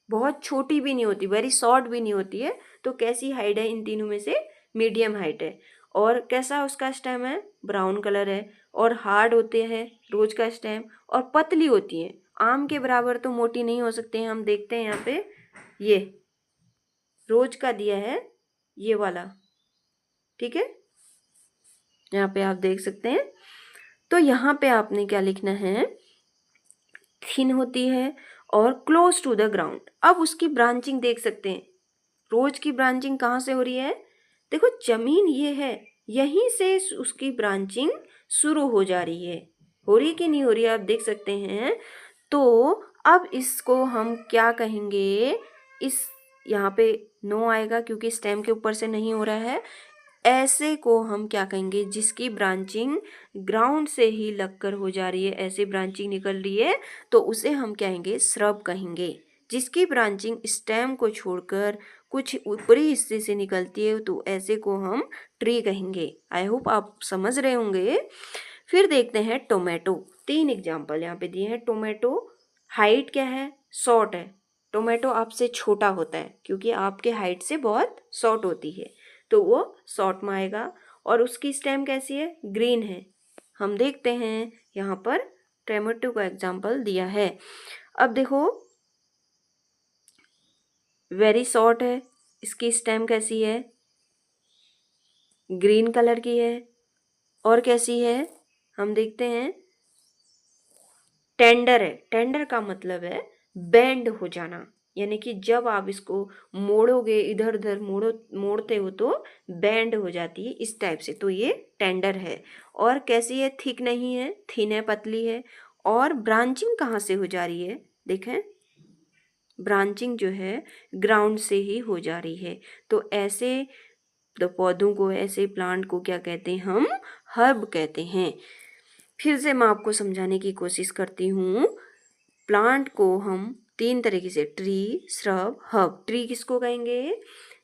बहुत छोटी भी नहीं होती, वेरी शॉर्ट भी नहीं होती है। तो कैसी हाइट है इन तीनों में से? मीडियम हाइट है। और कैसा उसका स्टेम है? ब्राउन कलर है। और हार्ड होते हैं रोज का स्टेम, और पतली होती है। आम के बराबर तो मोटी नहीं हो सकते हैं। हम देखते हैं यहाँ पे, ये रोज का दिया है ये वाला। ठीक है, यहाँ पे आप देख सकते हैं। तो यहाँ पे आपने क्या लिखना है? थिन होती है और क्लोज टू द ग्राउंड। अब उसकी ब्रांचिंग देख सकते हैं। रोज की ब्रांचिंग कहाँ से हो रही है? देखो जमीन ये है, यहीं से उसकी ब्रांचिंग शुरू हो जा रही है। हो रही कि नहीं हो रही, आप देख सकते हैं। तो अब इसको हम क्या कहेंगे? इस यहाँ पे नो आएगा क्योंकि स्टेम के ऊपर से नहीं हो रहा है। ऐसे को हम क्या कहेंगे? जिसकी ब्रांचिंग ग्राउंड से ही लगकर हो जा रही है, ऐसे ब्रांचिंग निकल रही है, तो उसे हम कहेंगे श्रब कहेंगे। जिसकी ब्रांचिंग स्टेम को छोड़कर कुछ ऊपरी हिस्से से निकलती है, तो ऐसे को हम ट्री कहेंगे। आई होप आप समझ रहे होंगे। फिर देखते हैं टोमेटो। 3 एग्जाम्पल यहाँ पे दिए हैं। टोमेटो हाइट क्या है? शॉर्ट है। टोमेटो आपसे छोटा होता है क्योंकि आपके हाइट से बहुत शॉर्ट होती है, तो वो शॉर्ट में आएगा। और उसकी स्टेम कैसी है? ग्रीन है। हम देखते हैं यहाँ पर टोमेटो का एग्जाम्पल दिया है। अब देखो वेरी शॉर्ट है, इसकी स्टेम कैसी है? ग्रीन कलर की है। और कैसी है? हम देखते हैं टेंडर है। टेंडर का मतलब है बेंड हो जाना, यानी कि जब आप इसको मोड़ोगे, इधर उधर मोड़ते हो तो बेंड हो जाती है इस टाइप से, तो ये टेंडर है। और कैसी है? थिक नहीं है, थिन है, पतली है। और ब्रांचिंग कहाँ से हो जा रही है? देखें, ब्रांचिंग जो है ग्राउंड से ही हो जा रही है। तो ऐसे तो पौधों को, ऐसे प्लांट को क्या कहते हैं? हम हर्ब कहते हैं। फिर से मैं आपको समझाने की कोशिश करती हूँ। प्लांट को हम 3 तरीके से, ट्री, श्रब, हर्ब। ट्री किसको कहेंगे?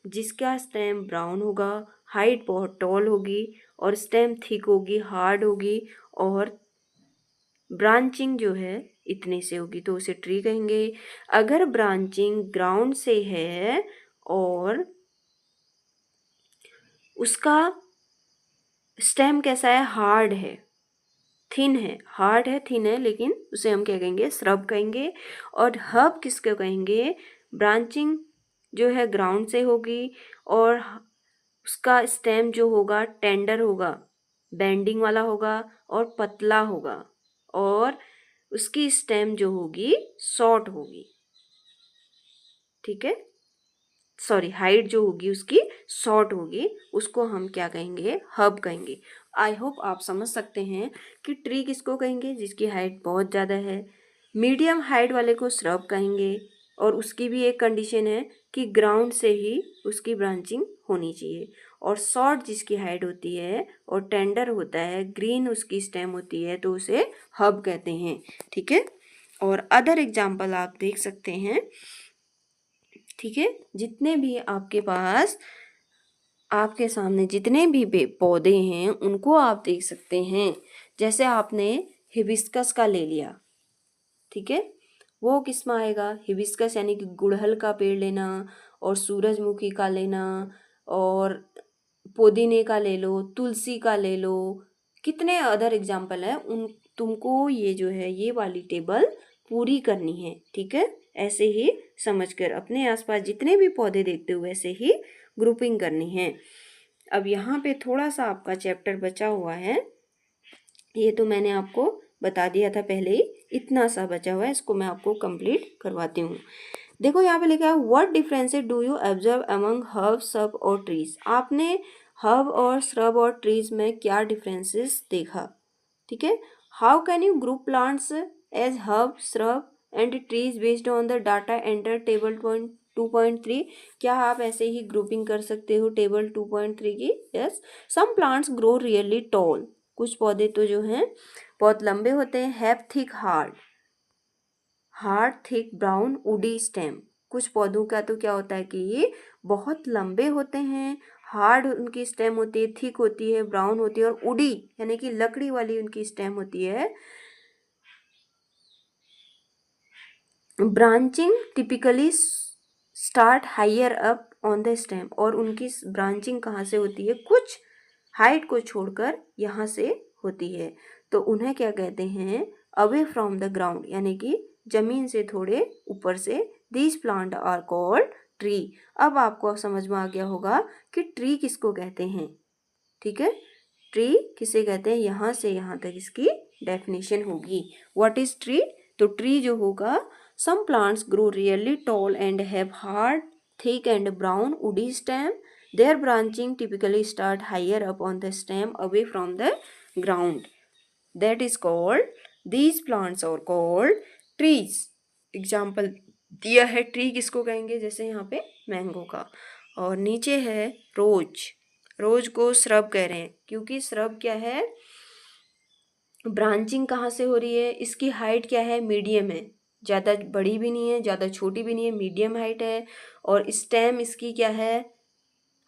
जिसका स्टेम ब्राउन होगा, हाइट बहुत टॉल होगी और स्टेम थिक होगी, हार्ड होगी, और ब्रांचिंग जो है इतने से होगी, तो उसे ट्री कहेंगे। अगर ब्रांचिंग ग्राउंड से है और उसका स्टेम कैसा है? हार्ड है, थिन है। हार्ड है, थिन है, लेकिन उसे हम क्या कहेंगे? श्रब कहेंगे। और हर्ब किसको कहेंगे? ब्रांचिंग जो है ग्राउंड से होगी और उसका स्टेम जो होगा टेंडर होगा, बेंडिंग वाला होगा और पतला होगा, और उसकी स्टेम जो होगी शॉर्ट होगी। ठीक है, सॉरी, हाइट जो होगी उसकी शॉर्ट होगी, उसको हम क्या कहेंगे? हर्ब कहेंगे। आई होप आप समझ सकते हैं कि ट्री किसको कहेंगे? जिसकी हाइट बहुत ज़्यादा है। मीडियम हाइट वाले को श्रब कहेंगे, और उसकी भी एक कंडीशन है कि ग्राउंड से ही उसकी ब्रांचिंग होनी चाहिए। और शॉर्ट जिसकी हाइट होती है और टेंडर होता है, ग्रीन उसकी स्टेम होती है, तो उसे हर्ब कहते हैं। ठीक है, और अदर एग्जाम्पल आप देख सकते हैं। ठीक है, जितने भी आपके पास, आपके सामने जितने भी पौधे हैं उनको आप देख सकते हैं। जैसे आपने हिबिस्कस का ले लिया, ठीक है, वो किस में आएगा? हिबिस्कस यानी कि गुड़हल का पेड़ लेना, और सूरजमुखी का लेना, और पुदीने का ले लो, तुलसी का ले लो, कितने अदर एग्जाम्पल है। उन तुमको ये जो है ये वाली टेबल पूरी करनी है। ठीक है, ऐसे ही समझकर अपने आसपास जितने भी पौधे देखते हो वैसे ही ग्रुपिंग करनी है। अब यहाँ पे थोड़ा सा आपका चैप्टर बचा हुआ है, ये तो मैंने आपको बता दिया था पहले ही, इतना सा बचा हुआ है, इसको मैं आपको कंप्लीट करवाती हूँ। देखो यहाँ पे लिखा है what differences do you observe among herb, shrub और ट्रीज। आपने हर्ब और श्रब और ट्रीज में क्या डिफरेंसेस देखा? ठीक है, how can you group plants as herb, shrub and trees based on the data enter table 2.3। क्या आप ऐसे ही ग्रुपिंग कर सकते हो टेबल 2.3 की? Yes, some plants grow really tall. कुछ पौधे तो जो हैं बहुत लंबे होते हैं। Have thick hard, hard thick brown woody stem. कुछ पौधों का तो क्या होता है कि ये बहुत लंबे होते हैं, हार्ड उनकी स्टेम होती है, थिक होती है, ब्राउन होती है, और वुडी यानी कि लकड़ी वाली उनकी स्टेम होती है। Branching typically start higher up on the stem, और उनकी ब्रांचिंग कहाँ से होती है, कुछ हाइट को छोड़कर यहाँ से होती है। तो उन्हें क्या कहते हैं, अवे फ्रॉम द ग्राउंड, यानी कि जमीन से थोड़े ऊपर से। These plant are called tree. अब आपको समझ में आ गया होगा कि ट्री किसको कहते हैं। ठीक है, ट्री किसे कहते हैं, यहाँ से यहाँ तक इसकी डेफिनेशन होगी। What is tree? तो ट्री जो होगा, some plants grow really tall and have hard, thick and brown woody stem. Their branching typically start higher up on the stem away from the ground. That is called, these plants are called trees. Example दिया है tree किसको कहेंगे, जैसे यहाँ पे mango का। और नीचे है रोज। रोज को श्रब कह रहे हैं, क्योंकि श्रब क्या है, ब्रांचिंग कहाँ से हो रही है, इसकी हाइट क्या है, मीडियम है, ज़्यादा बड़ी भी नहीं है, ज़्यादा छोटी भी नहीं है, मीडियम हाइट है। और स्टेम इसकी क्या है,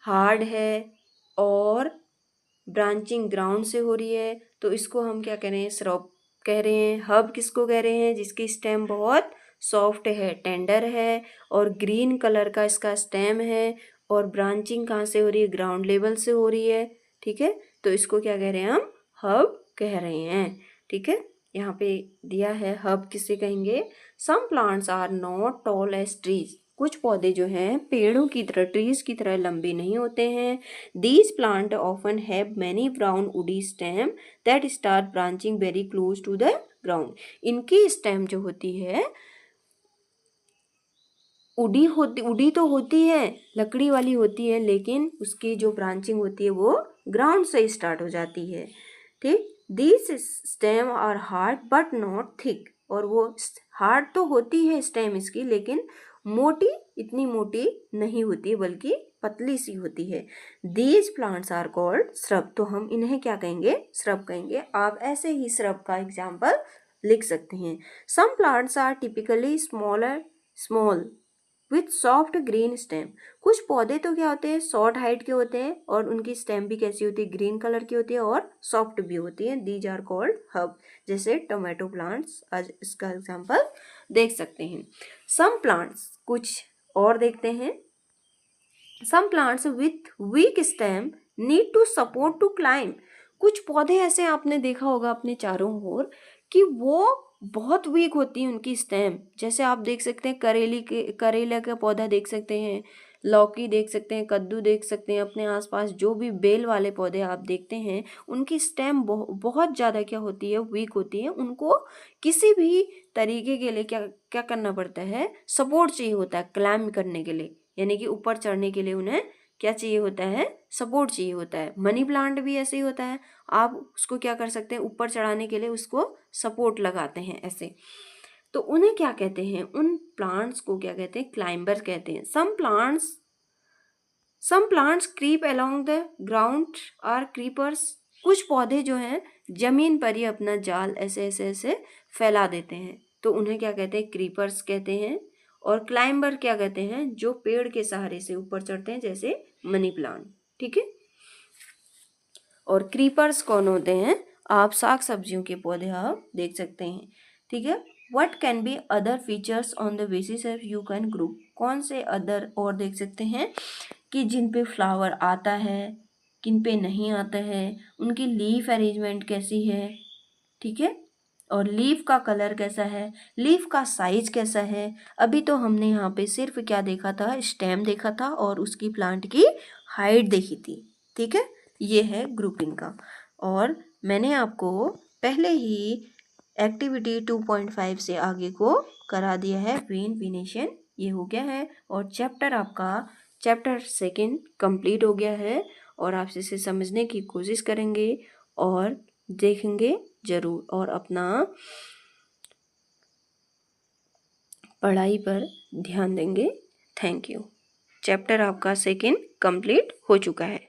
हार्ड है, और ब्रांचिंग ग्राउंड से हो रही है। तो इसको हम क्या कह रहे हैं, श्रब कह रहे हैं। हर्ब किसको कह रहे हैं, जिसकी स्टेम बहुत सॉफ्ट है, टेंडर है, और ग्रीन कलर का इसका स्टेम है, और ब्रांचिंग कहाँ से हो रही है, ग्राउंड लेवल से हो रही है। ठीक है, तो इसको क्या कह रहे हैं, हम हर्ब कह रहे हैं। ठीक है, यहाँ पे दिया है हर्ब किसे कहेंगे। Some plants are not tall as trees. कुछ पौधे जो हैं पेड़ों की तरह, ट्रीज की तरह लंबे नहीं होते हैं। These plant often have many brown woody stem that start branching very close to the ground. इनकी स्टेम जो होती है उडी तो होती है, लकड़ी वाली होती है, लेकिन उसकी जो ब्रांचिंग होती है वो ग्राउंड से स्टार्ट हो जाती है। ठीक, this stem are hard but not thick. और वो हार्ड तो होती है स्टेम इसकी, लेकिन मोटी, इतनी मोटी नहीं होती, बल्कि पतली सी होती है। These plants are called shrub. तो हम इन्हें क्या कहेंगे, श्रब कहेंगे। आप ऐसे ही श्रब का एग्जाम्पल लिख सकते हैं। Some plants are typically small with soft green stem. कुछ पौधे तो क्या होते हैं, शॉर्ट हाइट के होते हैं, और उनकी स्टेम भी कैसी होती है, ग्रीन कलर की होती है, और सॉफ्ट भी होती है। These are called herb. जैसे टोमेटो प्लांट्स, आज इसका एग्जांपल देख सकते हैं। सम प्लांट्स, कुछ और देखते हैं। Some plants with weak stem need to support to climb. कुछ पौधे ऐसे आपने देखा होगा अपने चारों ओर कि वो बहुत वीक होती है उनकी स्टेम। जैसे आप देख सकते हैं करेला का पौधा देख सकते हैं, लौकी देख सकते हैं, कद्दू देख सकते हैं। अपने आसपास जो भी बेल वाले पौधे आप देखते हैं, उनकी स्टेम बहुत ज़्यादा क्या होती है, वीक होती है। उनको किसी भी तरीके के लिए क्या क्या करना पड़ता है, सपोर्ट चाहिए होता है क्लाइंब करने के लिए, यानी कि ऊपर चढ़ने के लिए उन्हें क्या चाहिए होता है, सपोर्ट चाहिए होता है। मनी प्लांट भी ऐसे ही होता है, आप उसको क्या कर सकते हैं, ऊपर चढ़ाने के लिए उसको सपोर्ट लगाते हैं ऐसे। तो उन्हें क्या कहते हैं, उन प्लांट्स को क्या कहते हैं, क्लाइंबर कहते हैं। Some plants creep along the ground are creepers. कुछ पौधे जो हैं जमीन पर ही अपना जाल ऐसे ऐसे ऐसे फैला देते हैं, तो उन्हें क्या कहते हैं, क्रीपर्स कहते हैं। और क्लाइंबर क्या कहते हैं, जो पेड़ के सहारे से ऊपर चढ़ते हैं, जैसे मनी प्लांट। ठीक है, और क्रीपर्स कौन होते हैं, आप साग सब्जियों के पौधे आप देख सकते हैं। ठीक है, what can be other features on the basis of you can group. कौन से अदर और देख सकते हैं कि जिन पे फ्लावर आता है, किन पे नहीं आता है, उनकी लीफ अरेंजमेंट कैसी है। ठीक है, और लीफ का कलर कैसा है, लीफ का साइज कैसा है। अभी तो हमने यहाँ पे सिर्फ क्या देखा था, स्टेम देखा था और उसकी प्लांट की हाइट देखी थी। ठीक है, ये है ग्रुपिंग का। और मैंने आपको पहले ही एक्टिविटी 2.5 से आगे को करा दिया है, वेन वेनेशन ये हो गया है, और चैप्टर आपका चैप्टर 2 कंप्लीट हो गया है। और आप इसे समझने की कोशिश करेंगे और देखेंगे जरूर, और अपना पढ़ाई पर ध्यान देंगे। Thank you. चैप्टर आपका 2 कंप्लीट हो चुका है।